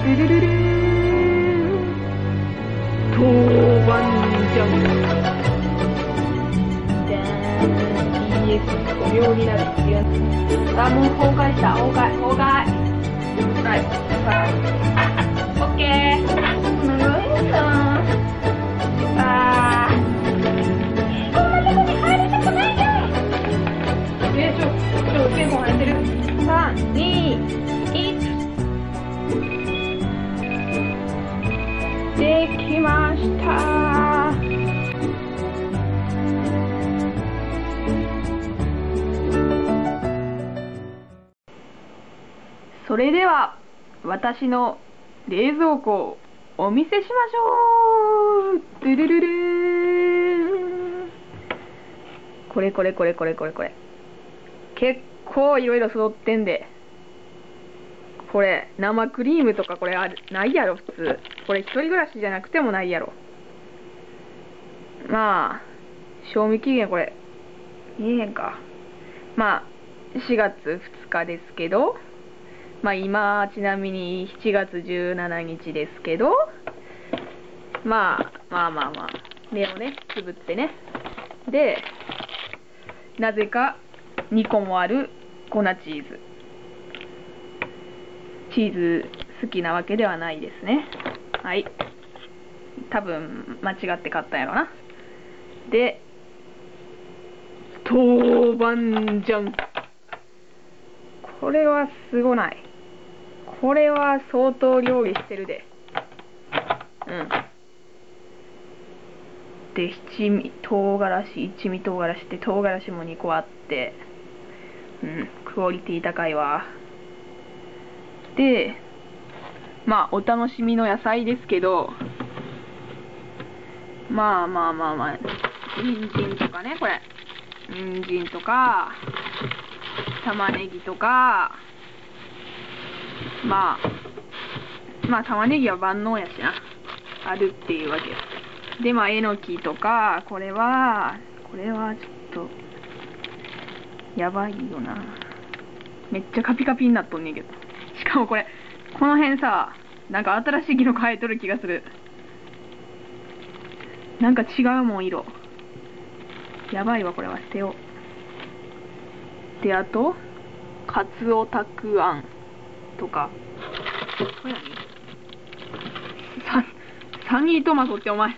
ルルルルー豆板醤じゃーん BS 5秒になるっていうあ、もう崩壊した。崩壊はいオッケーむずいなあーこんなとこに入りたくないよ結構入ってる3、2、1できましたそれでは私の冷蔵庫をお見せしましょう。ドゥルルルーンこれ結構いろいろ揃ってんで、これ生クリームとかこれないやろ普通。これ一人暮らしじゃなくてもないやろ。まあ賞味期限これ見えへんか。まあ4月2日ですけど、まあ今ちなみに7月17日ですけど、まあ目をねつぶってね。でなぜか2個もある粉チーズ好きなわけではないですね。はい、多分間違って買ったんやろな。で豆板醤、これはすごない。これは相当料理してるで。で一味唐辛子って唐辛子も2個あって、クオリティ高いわ。でまあお楽しみの野菜ですけど、まあ人参とかね、これ人参とか玉ねぎとか、まあ玉ねぎは万能やしな、あるっていうわけで、まあえのきとか、これはちょっとやばいよな。めっちゃカピカピになっとんねんけど、しかもこの辺さ、なんか新しいキノコ生えとる気がする。なんか違うもん、色やばいわ、これは捨てよう。であとかつおたくあんとか、これ何？サニートマトってお前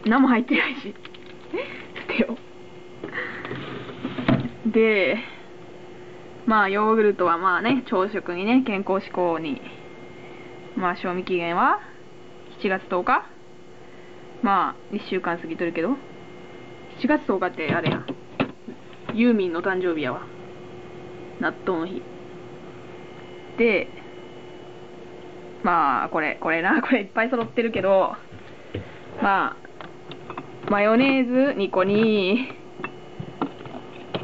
何も入ってないし捨てよう。でまあヨーグルトはまあね、朝食にね、健康志向に、まあ賞味期限は7月10日、まあ1週間過ぎとるけど、7月10日ってあれや、ユーミンの誕生日やわ、納豆の日で、まあこれいっぱい揃ってるけど、まあマヨネーズ2個に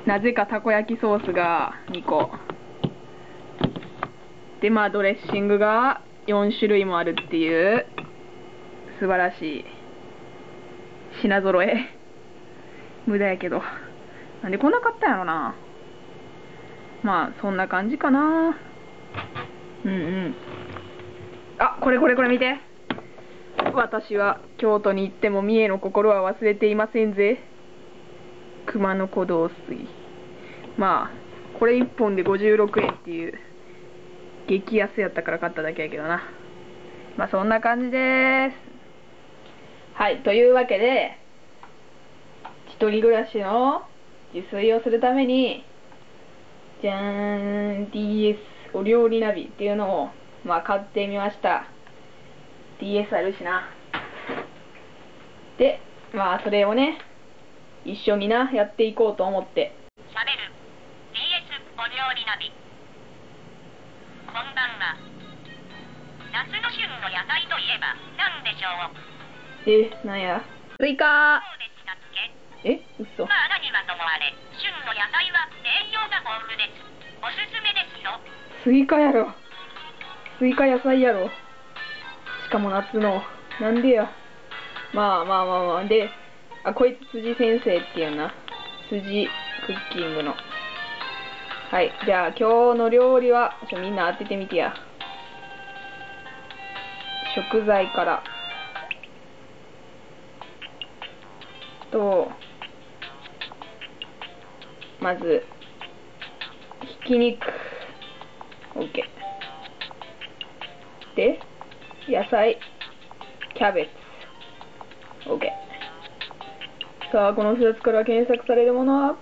なぜかたこ焼きソースが2個で、まあドレッシングが4種類もあるっていう素晴らしい品揃え。無駄やけど、なんでこんな買ったんやろな。まあそんな感じかな。あ、これ見て。私は京都に行っても三重の心は忘れていませんぜ。熊野古道水。まあこれ1本で56円っていう激安やったから買っただけやけどな。まあそんな感じです。はい、というわけで一人暮らしの自炊をするためにじゃーん、DS お料理ナビっていうのを、まあ、買ってみました。DS あるしな。で、まあ、それをね、一緒にな、やっていこうと思って。しゃべる DS お料理ナビ。こんばんは。夏の旬の野菜といえば何でしょう。なんや。スイカそうでしたっけ。嘘。まあ何はともあれ、旬の野菜は栄養が豊富です。おすすめですよ。スイカやろ。スイカ野菜やろ。しかも夏の。なんでや。まあ。で、こいつ辻先生っていうな。辻クッキングの。はい。じゃあ今日の料理は、みんな当ててみてや。食材から。まず、ひき肉。OK。で、野菜。キャベツ。OK。さあ、この2つから検索されるものは、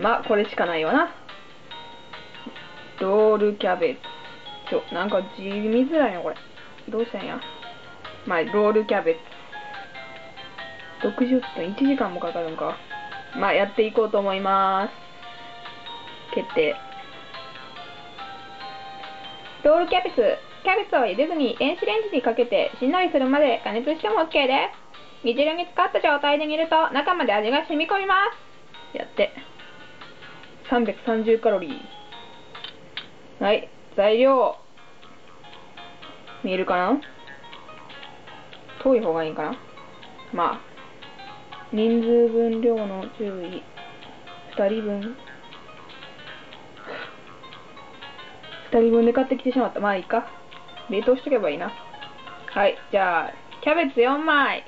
まあ、これしかないよな。ロールキャベツ。なんか字見づらいな、これ。どうしたんや。まあ、ロールキャベツ。60分、1時間もかかるんか。まあ、やっていこうと思います。決定。ロールキャベツ。キャベツを茹でずに電子レンジにかけてしんなりするまで加熱しても OK です。煮汁に浸かった状態で煮ると中まで味が染み込みます。やって。330カロリー。はい。材料。見えるかな？遠い方がいいかな？まあ。人数分量の注意。2人分。2人分で買ってきてしまった。まあいいか。冷凍しとけばいいな。はい。じゃあ、キャベツ4枚。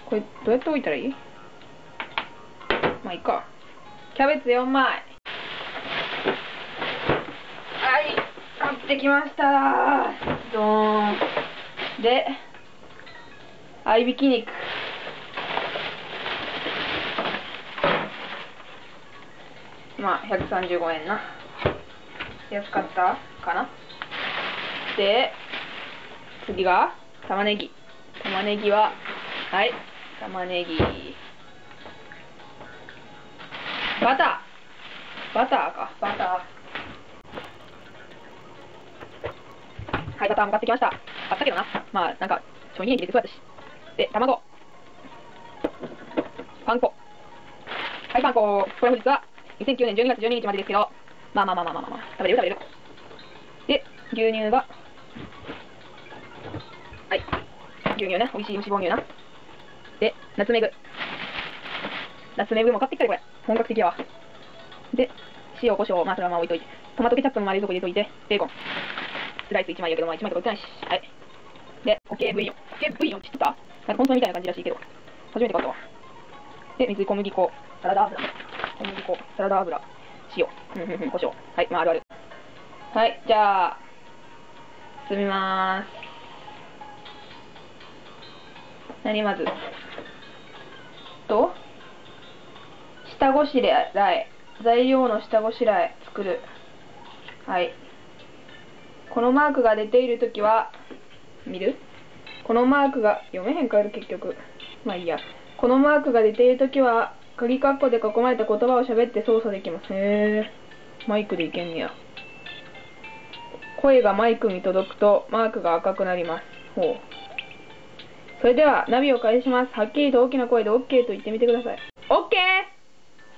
これ、どうやって置いたらいい？まあいいか。キャベツ4枚。はい。買ってきました。ドーン。で、合いびき肉。まあ、135円な。安かったかな。で、次が、玉ねぎ。玉ねぎは、はい、玉ねぎ。バター。バターか、バター。はい、バターも買ってきました。あったけどな。まあ、なんか、賞味期限切れてそうやったし。で、卵。パン粉。はい、パン粉。これ本日は2009年12月12日までですけど、まあ。食べれる。で、牛乳が、はい。牛乳ね。美味しい脂肪牛な。で、ナツメグ。ナツメグも買ってきたよ、これ。本格的やわ。で、塩、胡椒、まあそれはまあ置いといて。トマトケチャップも冷蔵庫入れといて。ベーコン。スライス1枚やけど、まあ1枚とか売ってないし。はい。で、オッケーブイヨン。オッケーブイヨンって知ってた？なんか本当みたいな感じらしいけど。初めて買ったわ。で、水、小麦粉、サラダ油。小麦粉、サラダ油、塩。胡椒。はい、まああるある。はい、じゃあ、進みまーす。まず下ごしらえ。材料の下ごしらえ作る。はい。このマークが出ているときは、見る？このマークが、読めへんかいる結局。まあいいや。このマークが出ているときは、鍵括弧で囲まれた言葉を喋って操作できます。へー。マイクでいけんねや。声がマイクに届くと、マークが赤くなります。ほう。それでは、ナビを開始します。はっきりと大きな声で OK と言ってみてください。OK！ は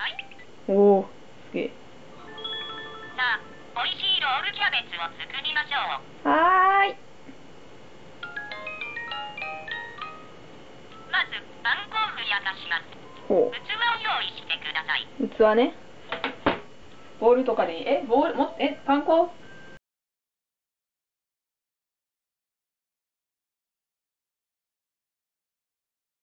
い。おー、すげえ。さあ、美味しいロールキャベツを作りましょう。はーい。まず、パン粉をふやかします。ほう。器を用意してください。器ね。ボールとかでいい？パン粉